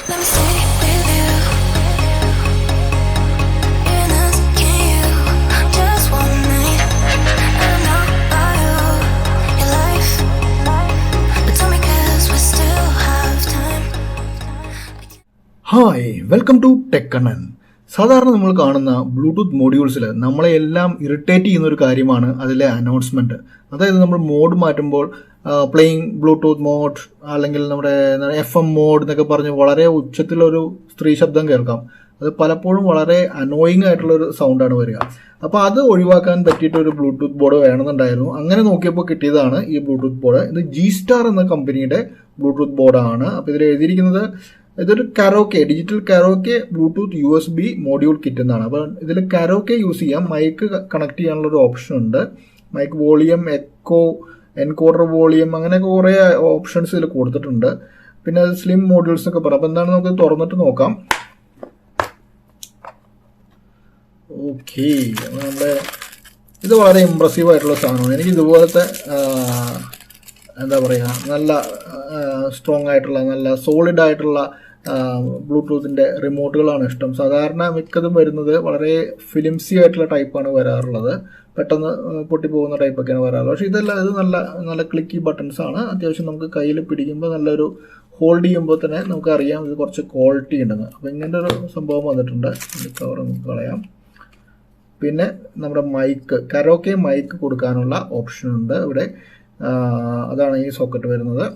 Let me stay with you. In us, can you? Just one night. I know about your life. But tell me 'cause we still have time. Hi welcome to tech Kannan. സാധാരണ നമ്മൾ കാണുന്ന Bluetooth മോഡ്യൂൾസിൽ നമ്മളെ എല്ലാം irritate ചെയ്യുന്ന ഒരു കാര്യമാണ് അതിലെ announcement. അതായത് നമ്മൾ മോഡ് മാറ്റുമ്പോൾ പ്ലേയിങ് ബ്ലൂടൂത്ത് മോഡ് അല്ലെങ്കിൽ നമ്മുടെ FM മോഡ് എന്നൊക്കെ പറഞ്ഞ് വളരെ ഉച്ചത്തിലൊരു സ്ത്രീ ശബ്ദം കേൾക്കാം. അത് പലപ്പോഴും വളരെ അനോയിങ് ആയിട്ടുള്ളൊരു സൗണ്ടാണ് വരിക. അപ്പോൾ അത് ഒഴിവാക്കാൻ പറ്റിയിട്ടൊരു ബ്ലൂടൂത്ത് ബോർഡ് വേണമെന്നുണ്ടായിരുന്നു. അങ്ങനെ നോക്കിയപ്പോൾ കിട്ടിയതാണ് ഈ ബ്ലൂടൂത്ത് ബോർഡ്. ഇത് G-Star എന്ന കമ്പനിയുടെ ബ്ലൂടൂത്ത് ബോർഡാണ്. അപ്പോൾ ഇതിൽ എഴുതിയിരിക്കുന്നത് ഇതൊരു karaoke digital karaoke Bluetooth USB module kit എന്നാണ്. അപ്പോൾ ഇതിൽ കരോക്കെ യൂസ് ചെയ്യാം. മൈക്ക് കണക്ട് ചെയ്യാനുള്ളൊരു ഓപ്ഷൻ ഉണ്ട്. Mic volume, echo, encoder volume, അങ്ങനെയൊക്കെ കുറേ ഓപ്ഷൻസ് ഇതിൽ കൊടുത്തിട്ടുണ്ട്. പിന്നെ സ്ലിം മോഡ്യൂൾസ് ഒക്കെ പറയാം. അപ്പോൾ എന്താണ് നമുക്ക് തുറന്നിട്ട് നോക്കാം. ഓക്കെ, നമ്മുടെ ഇത് വളരെ ഇമ്പ്രസീവ് ആയിട്ടുള്ള സാധനമാണ്. എനിക്ക് ഇതുപോലത്തെ എന്താ പറയുക, നല്ല സ്ട്രോങ് ആയിട്ടുള്ള നല്ല സോളിഡ് ആയിട്ടുള്ള ബ്ലൂടൂത്തിൻ്റെ റിമോട്ടുകളാണ് ഇഷ്ടം. സാധാരണ മിക്കതും വരുന്നത് വളരെ ഫിലിംസി ആയിട്ടുള്ള ടൈപ്പാണ് വരാറുള്ളത്. പെട്ടെന്ന് പൊട്ടിപ്പോകുന്ന ടൈപ്പൊക്കെയാണ് വരാറുള്ളത്. പക്ഷേ ഇത് നല്ല നല്ല ക്ലിക്കി ബട്ടൺസ് ആണ്. അത്യാവശ്യം നമുക്ക് കയ്യിൽ പിടിക്കുമ്പോൾ നല്ലൊരു ഹോൾഡ് ചെയ്യുമ്പോൾ തന്നെ നമുക്കറിയാം ഇത് കുറച്ച് ക്വാളിറ്റി ഉണ്ടെന്ന്. അപ്പോൾ ഇങ്ങനത്തെ ഒരു സംഭവം വന്നിട്ടുണ്ട്. കവർ നമുക്ക് കളയാം. പിന്നെ നമ്മുടെ മൈക്ക്, കരോക്കെ മൈക്ക് കൊടുക്കാനുള്ള ഓപ്ഷൻ ഉണ്ട് ഇവിടെ. അതാണ് ഈ സോക്കറ്റ് വരുന്നത്.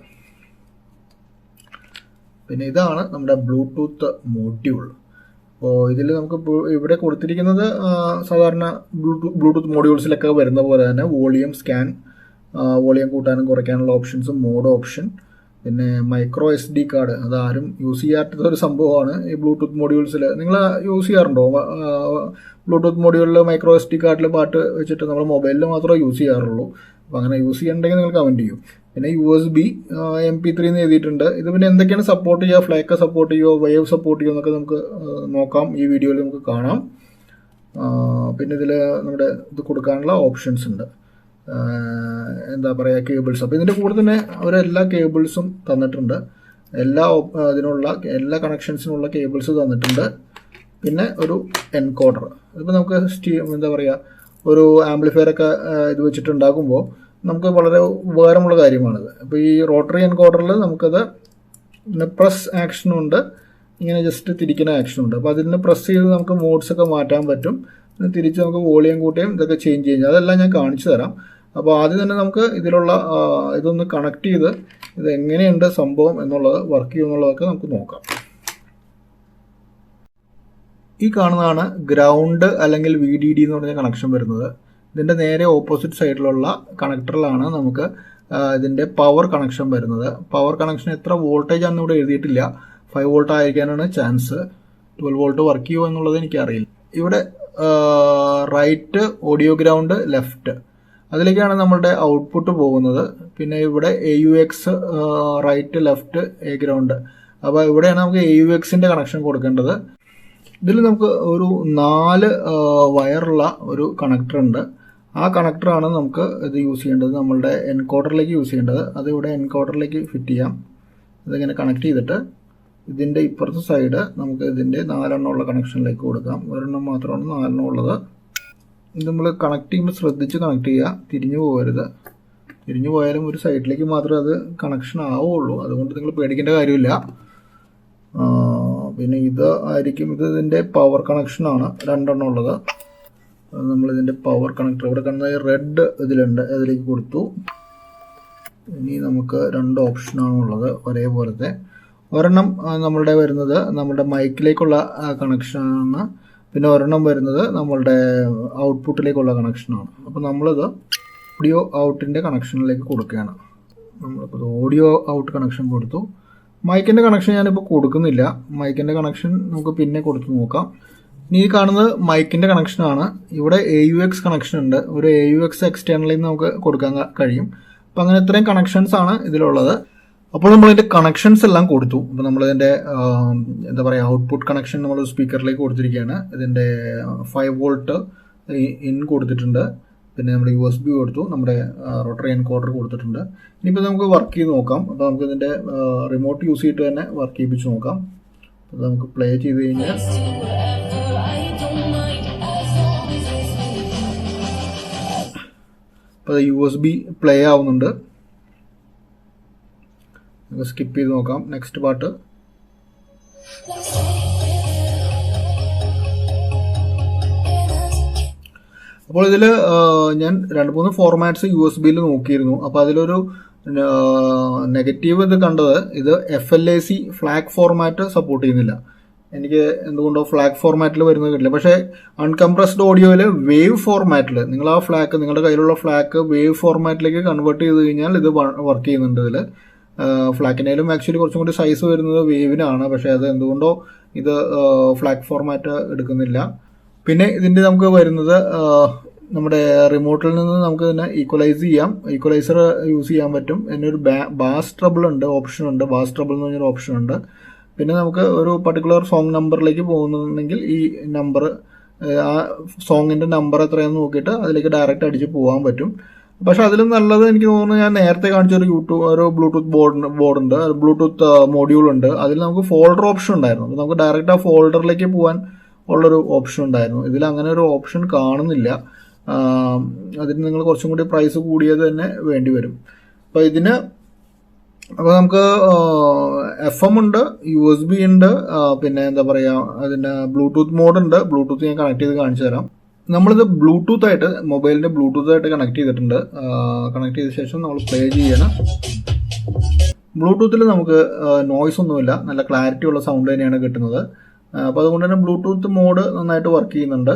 പിന്നെ ഇതാണ് നമ്മുടെ ബ്ലൂടൂത്ത് മോഡ്യൂൾ. അപ്പോൾ ഇതിൽ നമുക്ക് ഇവിടെ കൊടുത്തിരിക്കുന്നത് സാധാരണ ബ്ലൂടൂത്ത് മോഡ്യൂൾസിലൊക്കെ വരുന്ന പോലെ തന്നെ വോളിയം സ്കാൻ, വോളിയം കൂട്ടാനും കുറയ്ക്കാനുള്ള ഓപ്ഷൻസും, മോഡ് ഓപ്ഷൻ, പിന്നെ മൈക്രോ SD കാർഡ്. അതാരും യൂസ് ചെയ്യാത്ത ഒരു സംഭവമാണ് ഈ ബ്ലൂടൂത്ത് മോഡ്യൂൾസിൽ. നിങ്ങൾ യൂസ് ചെയ്യാറുണ്ടോ? ബ്ലൂടൂത്ത് മോഡ്യൂളിൽ മൈക്രോ SD കാർഡിൽ പാട്ട് വെച്ചിട്ട് നമ്മൾ മൊബൈലിൽ മാത്രമേ യൂസ് ചെയ്യാറുള്ളൂ. അപ്പോൾ അങ്ങനെ യൂസ് ചെയ്യണമെങ്കിൽ നിങ്ങൾ കമൻറ്റ് ചെയ്യും. പിന്നെ USB mp3 എന്ന് എഴുതിയിട്ടുണ്ട്. ഇത് പിന്നെ എന്തൊക്കെയാണ് സപ്പോർട്ട് ചെയ്യുക, ഫ്ലാക്ക് സപ്പോർട്ട് ചെയ്യുമോ, വേവ് സപ്പോർട്ട് ചെയ്യുമോ എന്നൊക്കെ നമുക്ക് നോക്കാം. ഈ വീഡിയോയിൽ നമുക്ക് കാണാം. പിന്നെ ഇതിൽ നമ്മുടെ ഇത് കൊടുക്കാനുള്ള ഓപ്ഷൻസ് ഉണ്ട്. എന്താ പറയുക, കേബിൾസ്. അപ്പോൾ ഇതിൻ്റെ കൂടെ തന്നെ അവരെല്ലാ കേബിൾസും തന്നിട്ടുണ്ട്. എല്ലാ കണക്ഷൻസിനുള്ള കേബിൾസ് തന്നിട്ടുണ്ട്. പിന്നെ ഒരു എൻകോഡർ. ഇതിപ്പോൾ നമുക്ക് എന്താ പറയുക, ഒരു ആംപ്ലിഫയറൊക്കെ ഇത് വെച്ചിട്ടുണ്ടാക്കുമ്പോൾ നമുക്ക് വളരെ ഉപകാരമുള്ള കാര്യമാണിത്. അപ്പോൾ ഈ റോട്ടറി എൻകോഡറിൽ നമുക്കത് പിന്നെ പ്രസ് ആക്ഷനുണ്ട്, ഇങ്ങനെ ജസ്റ്റ് തിരിക്കുന്ന ആക്ഷനുണ്ട്. അപ്പോൾ അതിന് പ്രസ് ചെയ്ത് നമുക്ക് മോഡ്സൊക്കെ മാറ്റാൻ പറ്റും. പിന്നെ തിരിച്ച് നമുക്ക് വോളിയം കൂട്ടുകയും ഇതൊക്കെ ചേഞ്ച് ചെയ്യാം. അതെല്ലാം ഞാൻ കാണിച്ചു തരാം. അപ്പോൾ ആദ്യം തന്നെ നമുക്ക് ഇതിലുള്ള ഇതൊന്ന് കണക്ട് ചെയ്ത് ഇത് എങ്ങനെയുണ്ട് സംഭവം എന്നുള്ളത്, വർക്ക് ചെയ്യുമെന്നുള്ളതൊക്കെ നമുക്ക് നോക്കാം. ഈ കാണുന്നതാണ് ഗ്രൗണ്ട് അല്ലെങ്കിൽ VDD എന്ന് പറഞ്ഞ കണക്ഷൻ വരുന്നത്. ഇതിൻ്റെ നേരെ ഓപ്പോസിറ്റ് സൈഡിലുള്ള കണക്ടറിലാണ് നമുക്ക് ഇതിൻ്റെ പവർ കണക്ഷൻ വരുന്നത്. പവർ കണക്ഷൻ എത്ര വോൾട്ടേജ് ആണെന്ന് ഇവിടെ എഴുതിയിട്ടില്ല. 5 വോൾട്ട് ആയിരിക്കാനാണ് ചാൻസ്. 12 വോൾട്ട് വർക്ക് ചെയ്യുമോ എന്നുള്ളത് എനിക്കറിയില്ല. ഇവിടെ റൈറ്റ് ഓഡിയോ ഗ്രൗണ്ട്, ലെഫ്റ്റ് അതിലേക്കാണ് നമ്മളുടെ ഔട്ട്പുട്ട് പോകുന്നത്. പിന്നെ ഇവിടെ AUX right, left, A ground. അപ്പോൾ ഇവിടെയാണ് നമുക്ക് AUXൻ്റെ കണക്ഷൻ കൊടുക്കേണ്ടത്. ഇതിൽ നമുക്ക് ഒരു 4 വയറുള്ള ഒരു കണക്ടർ ഉണ്ട്. ആ കണക്ടറാണ് നമുക്ക് ഇത് യൂസ് ചെയ്യേണ്ടത്, നമ്മളുടെ എൻകോഡറിലേക്ക് യൂസ് ചെയ്യേണ്ടത്. അത് ഇവിടെ എൻകോഡറിലേക്ക് ഫിറ്റ് ചെയ്യാം. ഇതിങ്ങനെ കണക്ട് ചെയ്തിട്ട് ഇതിൻ്റെ ഇപ്പുറത്തെ സൈഡ് നമുക്ക് ഇതിൻ്റെ 4 എണ്ണമുള്ള കണക്ഷനിലേക്ക് കൊടുക്കാം. ഒരെണ്ണം മാത്രമാണ് 4 എണ്ണം ഉള്ളത്. ഇത് നമ്മൾ കണക്ട് ചെയ്യുമ്പോൾ ശ്രദ്ധിച്ച് കണക്ട് ചെയ്യുക, തിരിഞ്ഞു പോകരുത്. തിരിഞ്ഞു പോയാലും ഒരു സൈഡിലേക്ക് മാത്രമേ അത് കണക്ഷൻ ആവുള്ളൂ. അതുകൊണ്ട് നിങ്ങൾ പേടിക്കേണ്ട കാര്യമില്ല. പിന്നെ ഇത് ആയിരിക്കും, ഇതിൻ്റെ പവർ കണക്ഷനാണ് 2 എണ്ണം ഉള്ളത്. നമ്മളിതിൻ്റെ പവർ കണക്ടർ ഇവിടെ കാണുന്നത് റെഡ് ഇതിലുണ്ട്, അതിലേക്ക് കൊടുത്തു. ഇനി നമുക്ക് 2 ഓപ്ഷനാണ് ഉള്ളത് ഒരേപോലത്തെ. ഒരെണ്ണം നമ്മളുടെ വരുന്നത് നമ്മളുടെ മൈക്കിലേക്കുള്ള കണക്ഷനാണ്. പിന്നെ ഒരെണ്ണം വരുന്നത് നമ്മളുടെ ഔട്ട്പുട്ടിലേക്കുള്ള കണക്ഷനാണ്. അപ്പോൾ നമ്മളിത് ഓഡിയോ ഔട്ടിൻ്റെ കണക്ഷനിലേക്ക് കൊടുക്കുകയാണ്. നമ്മളിപ്പോൾ ഓഡിയോ ഔട്ട് കണക്ഷൻ കൊടുത്തു. മൈക്കിൻ്റെ കണക്ഷൻ ഞാനിപ്പോൾ കൊടുക്കുന്നില്ല. മൈക്കിൻ്റെ കണക്ഷൻ നമുക്ക് പിന്നെ കൊടുത്ത് നോക്കാം. ഇനി ഈ കാണുന്നത് മൈക്കിൻ്റെ കണക്ഷനാണ്. ഇവിടെ AUX കണക്ഷൻ ഉണ്ട്. ഒരു AUX എക്സ്റ്റേണലിൽ നിന്ന് നമുക്ക് കൊടുക്കാൻ കഴിയും. അപ്പം അങ്ങനെ ഇത്രയും കണക്ഷൻസ് ആണ് ഇതിലുള്ളത്. അപ്പോൾ നമ്മളിതിൻ്റെ കണക്ഷൻസ് എല്ലാം കൊടുത്തു. അപ്പോൾ നമ്മളിതിൻ്റെ എന്താ പറയുക, ഔട്ട്പുട്ട് കണക്ഷൻ നമ്മൾ സ്പീക്കറിലേക്ക് കൊടുത്തിരിക്കുകയാണ്. ഇതിൻ്റെ 5 വോൾട്ട് ഇൻ കൊടുത്തിട്ടുണ്ട്. പിന്നെ നമ്മൾ USB കൊടുത്തു, നമ്മുടെ റോട്ടറി എൻകോഡർ കൊടുത്തിട്ടുണ്ട്. ഇനിയിപ്പോൾ നമുക്ക് വർക്ക് ചെയ്ത് നോക്കാം. അപ്പോൾ നമുക്ക് ഇതിൻ്റെ റിമോട്ട് യൂസ് ചെയ്തിട്ട് തന്നെ വർക്ക് ചെയ്യിപ്പിച്ച് നോക്കാം. അത് നമുക്ക് പ്ലേ ചെയ്ത് കഴിഞ്ഞാൽ ഇപ്പോൾ USB പ്ലേ ആവുന്നുണ്ട്. നമുക്ക് സ്കിപ്പ് ചെയ്ത് നോക്കാം. നെക്സ്റ്റ് പാട്ട്. അപ്പോൾ ഇതിൽ ഞാൻ 2-3 ഫോർമാറ്റ്സ് USB നോക്കിയിരുന്നു. അപ്പോൾ അതിലൊരു നെഗറ്റീവ് ഇത് കണ്ടത്, ഇത് FLAC ഫ്ലാഗ് ഫോർമാറ്റ് സപ്പോർട്ട് ചെയ്യുന്നില്ല. എനിക്ക് എന്തുകൊണ്ടോ ഫ്ലാഗ് ഫോർമാറ്റിൽ വരുന്നത് കിട്ടില്ല. പക്ഷേ അൺകംപ്രസ്ഡ് ഓഡിയോയിൽ വേവ് ഫോർമാറ്റിൽ നിങ്ങൾ ആ ഫ്ലാഗ്, നിങ്ങളുടെ കയ്യിലുള്ള ഫ്ലാഗ് വേവ് ഫോർമാറ്റിലേക്ക് കൺവേർട്ട് ചെയ്ത് കഴിഞ്ഞാൽ ഇത് വർക്ക് ചെയ്യുന്നുണ്ട്. ഇതിൽ ഫ്ലാക്കിനേലും ആക്ച്വലി കുറച്ചും കൂടി സൈസ് വരുന്നത് വേവിനാണ്. പക്ഷേ അത് എന്തുകൊണ്ടോ ഇത് ഫ്ലാഗ് ഫോർമാറ്റ് എടുക്കുന്നില്ല. പിന്നെ ഇതിൻ്റെ നമുക്ക് വരുന്നത് നമ്മുടെ റിമോട്ടിൽ നിന്ന് നമുക്ക് ഇതിനെ ഈക്വലൈസ് ചെയ്യാം. ഈക്വലൈസർ യൂസ് ചെയ്യാൻ പറ്റും. ഇതിനൊരു ബാസ് ട്രബിൾ ഉണ്ട്, ഓപ്ഷൻ ഉണ്ട്. ബാസ് ട്രബിൾ എന്ന് പറഞ്ഞൊരു ഓപ്ഷൻ ഉണ്ട്. പിന്നെ നമുക്ക് ഒരു പർട്ടിക്കുലർ സോങ് നമ്പറിലേക്ക് പോകുന്നുണ്ടെങ്കിൽ ഈ നമ്പർ, ആ സോങ്ങിൻ്റെ നമ്പർ എത്രയാണെന്ന് നോക്കിയിട്ട് അതിലേക്ക് ഡയറക്റ്റ് അടിച്ച് പോകാൻ പറ്റും. പക്ഷെ അതിലും നല്ലത് എനിക്ക് തോന്നുന്നു, ഞാൻ നേരത്തെ കാണിച്ച ഒരു ബ്ലൂടൂത്ത് ബോർഡുണ്ട്, ബ്ലൂടൂത്ത് മോഡ്യൂൾ ഉണ്ട്. അതിൽ നമുക്ക് ഫോൾഡർ ഓപ്ഷൻ ഉണ്ടായിരുന്നു. അപ്പോൾ നമുക്ക് ഡയറക്റ്റ് ആ ഫോൾഡറിലേക്ക് പോകാൻ ഉള്ളൊരു ഓപ്ഷൻ ഉണ്ടായിരുന്നു. ഇതിൽ അങ്ങനെ ഒരു ഓപ്ഷൻ കാണുന്നില്ല. അതിന് നിങ്ങൾ കുറച്ചും കൂടി പ്രൈസ് കൂടിയത് തന്നെ വേണ്ടി വരും. അപ്പോൾ നമുക്ക് FM ഉണ്ട്, USB ഉണ്ട്, പിന്നെ എന്താ പറയുക, അതിൻ്റെ ബ്ലൂടൂത്ത് മോഡ് ഉണ്ട്. ബ്ലൂടൂത്ത് ഞാൻ കണക്ട് ചെയ്ത് കാണിച്ചു തരാം. നമ്മളിത് ബ്ലൂടൂത്ത് ആയിട്ട്, മൊബൈലിൻ്റെ ബ്ലൂടൂത്ത് ആയിട്ട് കണക്ട് ചെയ്തിട്ടുണ്ട്. കണക്ട് ചെയ്ത ശേഷം നമ്മൾ പ്ലേ ചെയ്യണം. ബ്ലൂടൂത്തിൽ നമുക്ക് നോയ്സ് ഒന്നുമില്ല, നല്ല ക്ലാരിറ്റി ഉള്ള സൗണ്ട് തന്നെയാണ് കിട്ടുന്നത്. അപ്പോൾ അതുകൊണ്ട് തന്നെ ബ്ലൂടൂത്ത് മോഡ് നന്നായിട്ട് വർക്ക് ചെയ്യുന്നുണ്ട്.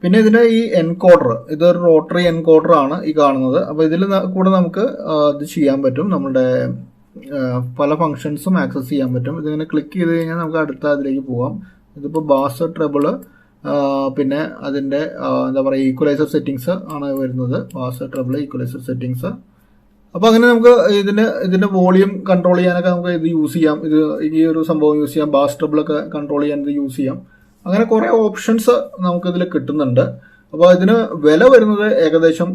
പിന്നെ ഇതിന് ഈ എൻകോഡർ, ഇതൊരു റോട്ടറി എൻകോഡർ ആണ് ഈ കാണുന്നത്. അപ്പോൾ ഇതിൽ കൂടെ നമുക്ക് ഇത് ചെയ്യാൻ പറ്റും, നമ്മുടെ പല ഫങ്ഷൻസും ആക്സസ് ചെയ്യാൻ പറ്റും. ഇതിങ്ങനെ ക്ലിക്ക് ചെയ്ത് കഴിഞ്ഞാൽ നമുക്ക് അടുത്ത അതിലേക്ക് പോകാം. ഇതിപ്പോൾ ബാസ് ട്രബിള്, പിന്നെ അതിൻ്റെ എന്താ പറയുക ഈക്വലൈസർ സെറ്റിങ്സ് ആണ് വരുന്നത്. Bass treble equalizer settings. അപ്പോൾ അങ്ങനെ നമുക്ക് ഇതിൻ്റെ വോളിയം കൺട്രോൾ ചെയ്യാനൊക്കെ നമുക്ക് ഇത് യൂസ് ചെയ്യാം. ഇത് ഈ ഒരു സംഭവം യൂസ് ചെയ്യാം. ബാസ് ട്രബിളൊക്കെ കൺട്രോൾ ചെയ്യാൻ ഇത് യൂസ് ചെയ്യാം. അങ്ങനെ കുറേ ഓപ്ഷൻസ് നമുക്കിതിൽ കിട്ടുന്നുണ്ട്. അപ്പോൾ ഇതിന് വില വരുന്നത് ഏകദേശം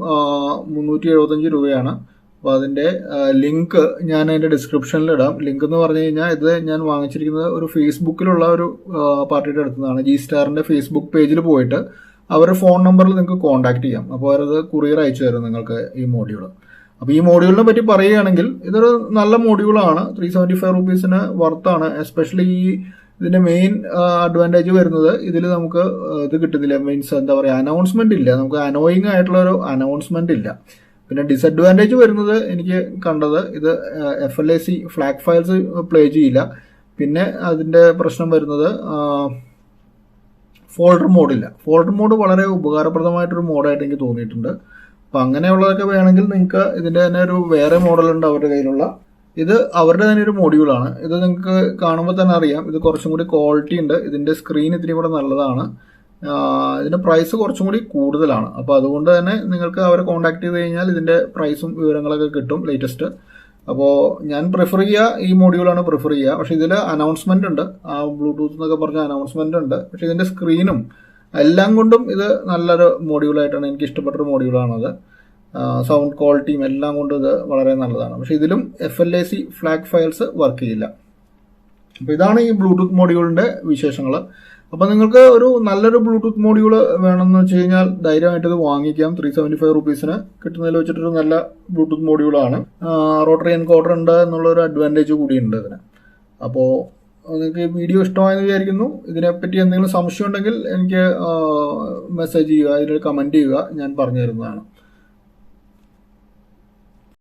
375 രൂപയാണ്. അപ്പോൾ അതിൻ്റെ ലിങ്ക് ഞാൻ അതിൻ്റെ ഡിസ്ക്രിപ്ഷനിൽ ഇടാം. ലിങ്ക് എന്ന് പറഞ്ഞു കഴിഞ്ഞാൽ ഇത് ഞാൻ വാങ്ങിച്ചിരിക്കുന്നത് ഒരു ഫേസ്ബുക്കിലുള്ള ഒരു പാർട്ടിയുടെ അടുത്തുനിന്നാണ്. G-Starൻ്റെ ഫേസ്ബുക്ക് പേജിൽ പോയിട്ട് അവരുടെ ഫോൺ നമ്പറിൽ നിങ്ങൾക്ക് കോൺടാക്ട് ചെയ്യാം. അപ്പോൾ അവരത് കൊറിയർ അയച്ചു തരും നിങ്ങൾക്ക് ഈ മോഡ്യൂൾ. അപ്പോൾ ഈ മോഡ്യൂളിനെ പറ്റി പറയുകയാണെങ്കിൽ ഇതൊരു നല്ല മോഡ്യൂളാണ്. 375 റുപ്പീസിന് വർത്താണ്. എസ്പെഷ്യലി ഇതിൻ്റെ മെയിൻ അഡ്വാൻറ്റേജ് വരുന്നത്, ഇതിൽ നമുക്ക് ഇത് കിട്ടുന്നില്ല, മീൻസ് എന്താ പറയുക, അനൗൺസ്മെൻ്റ് ഇല്ല. നമുക്ക് അനോയിങ് ആയിട്ടുള്ളൊരു അനൗൺസ്മെൻ്റ് ഇല്ല. പിന്നെ ഡിസഡ്വാൻറ്റേജ് വരുന്നത് എനിക്ക് കണ്ടത്, ഇത് FLAC ഫ്ലാഗ് ഫയൽസ് പ്ലേ ചെയ്യില്ല. പിന്നെ അതിൻ്റെ പ്രശ്നം വരുന്നത് ഫോൾഡർ മോഡില്ല. ഫോൾഡർ മോഡ് വളരെ ഉപകാരപ്രദമായിട്ടൊരു മോഡായിട്ട് എനിക്ക് തോന്നിയിട്ടുണ്ട്. അപ്പം അങ്ങനെയുള്ളതൊക്കെ വേണമെങ്കിൽ നിങ്ങൾക്ക് ഇതിൻ്റെ തന്നെ ഒരു വേറെ മോഡലുണ്ട് അവരുടെ കയ്യിലുള്ള. ഇത് അവരുടെ തന്നെ ഒരു മോഡ്യൂളാണ്. ഇത് നിങ്ങൾക്ക് കാണുമ്പോൾ തന്നെ അറിയാം, ഇത് കുറച്ചും കൂടി ക്വാളിറ്റി ഉണ്ട്. ഇതിൻ്റെ സ്ക്രീൻ ഇത്തിരി കൂടെ നല്ലതാണ്. ഇതിൻ്റെ പ്രൈസ് കുറച്ചും കൂടി കൂടുതലാണ്. അപ്പോൾ അതുകൊണ്ട് തന്നെ നിങ്ങൾക്ക് അവരെ കോൺടാക്ട് ചെയ്ത് കഴിഞ്ഞാൽ ഇതിൻ്റെ പ്രൈസും വിവരങ്ങളൊക്കെ കിട്ടും ലേറ്റസ്റ്റ്. അപ്പോൾ ഞാൻ പ്രിഫർ ചെയ്യുക ഈ മോഡ്യൂളാണ് പ്രിഫർ ചെയ്യുക. പക്ഷേ ഇതിൽ അനൗൺസ്മെൻ്റ് ഉണ്ട്, ആ ബ്ലൂടൂത്ത് എന്നൊക്കെ പറഞ്ഞ അനൗൺസ്മെൻ്റ് ഉണ്ട്. പക്ഷേ ഇതിൻ്റെ സ്ക്രീനും എല്ലാം കൊണ്ടും ഇത് നല്ലൊരു മോഡ്യൂളായിട്ടാണ് എനിക്ക് ഇഷ്ടപ്പെട്ടൊരു മോഡ്യൂളാണത്. സൗണ്ട് ക്വാളിറ്റിയും എല്ലാം കൊണ്ടും ഇത് വളരെ നല്ലതാണ്. പക്ഷേ ഇതിലും FLAC ഫ്ലാഗ് ഫയൽസ് വർക്ക് ചെയ്യില്ല. അപ്പോൾ ഇതാണ് ഈ ബ്ലൂടൂത്ത് മോഡ്യൂളിൻ്റെ വിശേഷങ്ങൾ. അപ്പോൾ നിങ്ങൾക്ക് ഒരു നല്ലൊരു ബ്ലൂടൂത്ത് മോഡ്യൂൾ വേണമെന്ന് വെച്ച് കഴിഞ്ഞാൽ ധൈര്യമായിട്ട് ഇത് വാങ്ങിക്കാം. 375 റുപ്പീസിന് കിട്ടുന്നതിൽ വെച്ചിട്ടൊരു നല്ല ബ്ലൂടൂത്ത് മോഡ്യൂളാണ്. റോട്ടറി എൻകോഡർ ഉണ്ട് എന്നുള്ളൊരു അഡ്വാൻറ്റേജ് കൂടിയുണ്ട് ഇതിന്. അപ്പോൾ നിങ്ങൾക്ക് ഈ വീഡിയോ ഇഷ്ടമായെന്ന് വിചാരിക്കുന്നു. ഇതിനെപ്പറ്റി എന്തെങ്കിലും സംശയം ഉണ്ടെങ്കിൽ എനിക്ക് മെസ്സേജ് ചെയ്യുക, ഇതിൽ കമൻറ്റ് ചെയ്യുക, ഞാൻ പറഞ്ഞു തരുന്നതാണ്.